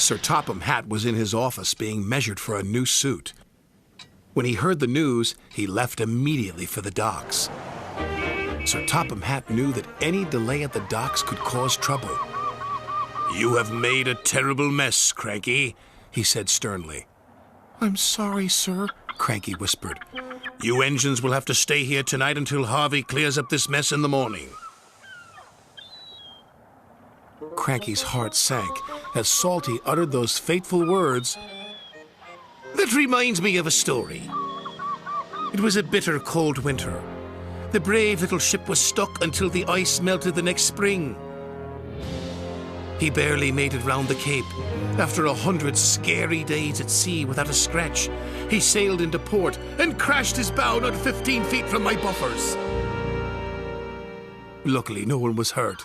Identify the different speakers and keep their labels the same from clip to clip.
Speaker 1: Sir Topham Hatt was in his office being measured for a new suit. When he heard the news, he left immediately for the docks. Sir Topham Hatt knew that any delay at the docks could cause trouble. "You have made a terrible mess, Cranky," he said sternly. "I'm sorry, sir," Cranky whispered. "You engines will have to stay here tonight until Harvey clears up this mess in the morning." Cranky's heart sank as Salty uttered those fateful words. "That reminds me of a story. It was a bitter cold winter. The brave little ship was stuck until the ice melted the next spring. He barely made it round the Cape. After 100 scary days at sea without a scratch, he sailed into port and crashed his bow not 15 feet from my buffers. Luckily, no one was hurt.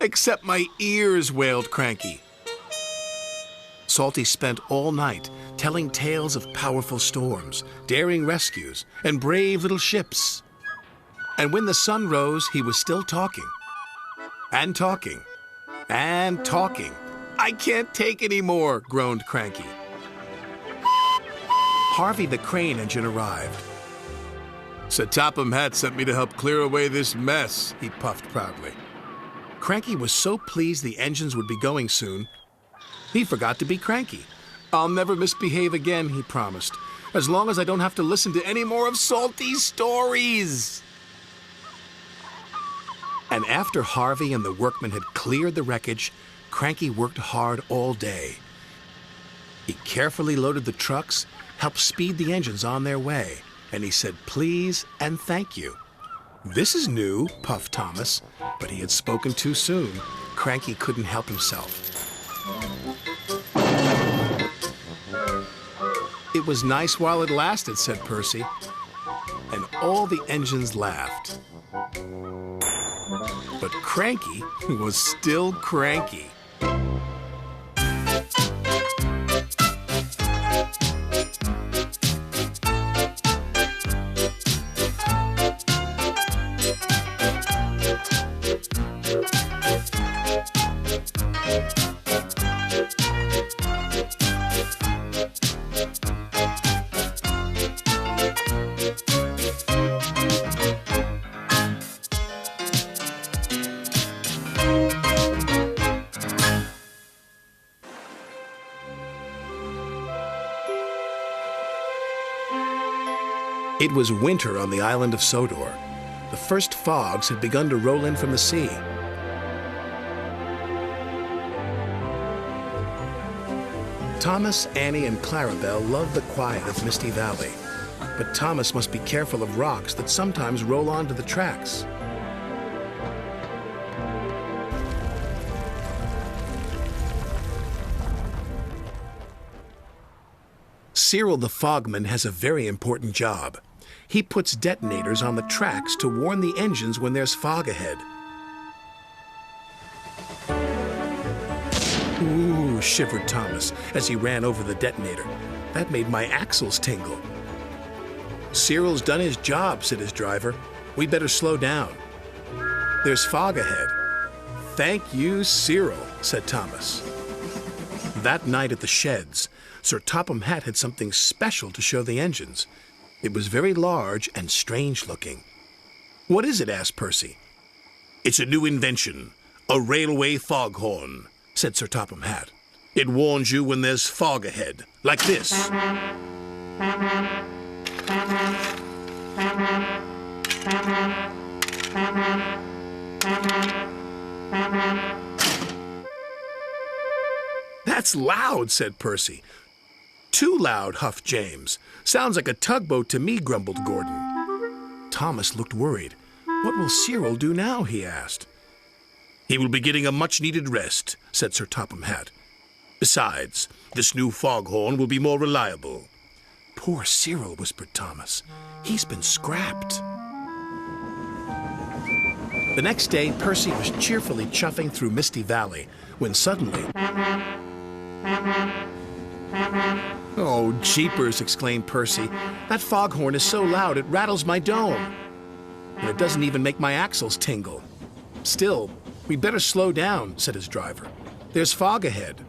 Speaker 1: Except my ears," wailed Cranky. Salty spent all night telling tales of powerful storms, daring rescues, and brave little ships. And when the sun rose, he was still talking. And talking. And talking. "I can't take any more," groaned Cranky. Harvey the crane engine arrived. "Sir Topham Hatt sent me to help clear away this mess," he puffed proudly. Cranky was so pleased the engines would be going soon, he forgot to be cranky. "I'll never misbehave again," he promised, "as long as I don't have to listen to any more of Salty's stories." And after Harvey and the workmen had cleared the wreckage, Cranky worked hard all day. He carefully loaded the trucks, helped speed the engines on their way, and he said please and thank you. "This is new," puffed Thomas, but he had spoken too soon. Cranky couldn't help himself. "It was nice while it lasted," said Percy, and all the engines laughed. But Cranky was still cranky. It was winter on the island of Sodor. The first fogs had begun to roll in from the sea. Thomas, Annie, and Clarabelle loved the quiet of Misty Valley, but Thomas must be careful of rocks that sometimes roll onto the tracks. Cyril the fogman has a very important job. He puts detonators on the tracks to warn the engines when there's fog ahead. "Ooh," shivered Thomas as he ran over the detonator. "That made my axles tingle." "Cyril's done his job," said his driver. "We better slow down. There's fog ahead." "Thank you, Cyril," said Thomas. That night at the sheds, Sir Topham Hatt had something special to show the engines. It was very large and strange-looking. "What is it?" asked Percy. "It's a new invention, a railway foghorn," said Sir Topham Hatt. "It warns you when there's fog ahead, like this." "That's loud," said Percy. "Too loud," huffed James. "Sounds like a tugboat to me," grumbled Gordon. Thomas looked worried. "What will Cyril do now?" he asked. "He will be getting a much-needed rest," said Sir Topham Hatt. "Besides, this new foghorn will be more reliable." "Poor Cyril," whispered Thomas. "He's been scrapped." The next day, Percy was cheerfully chuffing through Misty Valley when suddenly... "Oh, jeepers," exclaimed Percy. "That foghorn is so loud it rattles my dome. And it doesn't even make my axles tingle." "Still, we'd better slow down," said his driver. "There's fog ahead."